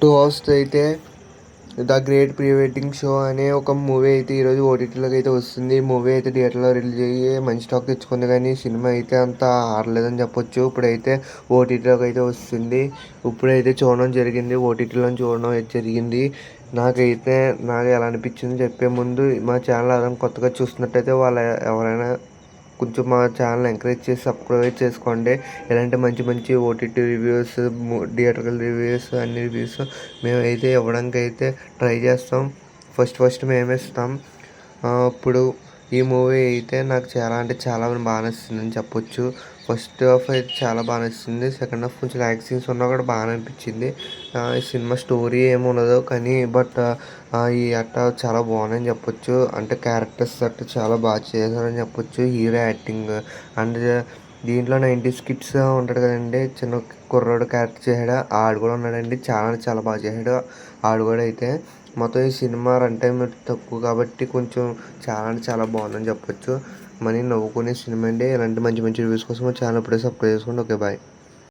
2 hours అయితే 'the great pre wedding show' అనే ఒక మూవీ అయితే ఈరోజు ఓటీటీలోకి అయితే వస్తుంది. ఈ మూవీ అయితే థియేటర్లో రిలీజ్ అయ్యి మంచి టాక్ తెచ్చుకుంది, కానీ సినిమా అయితే అంత ఆడలేదని చెప్పొచ్చు. ఇప్పుడైతే ఓటీటీలోకి అయితే వస్తుంది. ఇప్పుడైతే చూడడం జరిగింది, ఓటీటీలో చూడడం అయితే జరిగింది. నాకైతే ఎలా అనిపించింది చెప్పే ముందు, మా ఛానల్ ఎవరైనా కొత్తగా చూస్తున్నట్టయితే వాళ్ళు ఎవరైనా కొంచెం మా ఛానల్ ఎంకరేజ్ చేసి సబ్స్క్రైబ్ చేసుకోండి. ఇలాంటి మంచి మంచి ఓటీటీ రివ్యూస్, థియేటర్కల్ రివ్యూస్, అన్ని రివ్యూస్ మేమైతే ఇవ్వడానికి అయితే ట్రై చేస్తాం. ఫస్ట్ మేమే ఇస్తాం. ఇప్పుడు ఈ మూవీ అయితే నాకు చాలా అంటే చాలా బాగా నచ్చిందని చెప్పొచ్చు. ఫస్ట్ హాఫ్ అయితే చాలా బాగా నచ్చింది. సెకండ్ హాఫ్ కొంచెం యాక్షన్ సీన్స్ ఉన్నా కూడా బాగా అనిపించింది. ఈ సినిమా స్టోరీ ఏమి ఉండదు, కానీ ఈ చాలా బాగున్నాయని చెప్పొచ్చు. అంటే క్యారెక్టర్స్ చాలా బాగా చేశారని చెప్పొచ్చు. హీరో యాక్టింగ్ అండ్ దీంట్లో 90s కిడ్స్ ఉంటాడు కదండి, చిన్న కుర్రోడు క్యారెక్టర్ చేశాడు, ఆడు కూడా ఉన్నాడండి. చాలా బాగా చేశాడు ఆడు కూడా. అయితే మొత్తం ఈ సినిమా రన్ టైం తక్కువ కాబట్టి కొంచెం చాలా బాగుందని చెప్పొచ్చు. మనీ నవ్వుకునే సినిమా అండి. ఇలాంటి మంచి మంచి రివ్యూస్ కోసం ఛానల్ ఇప్పుడే సబ్స్క్రైబ్ చేసుకోండి. Okay, bye.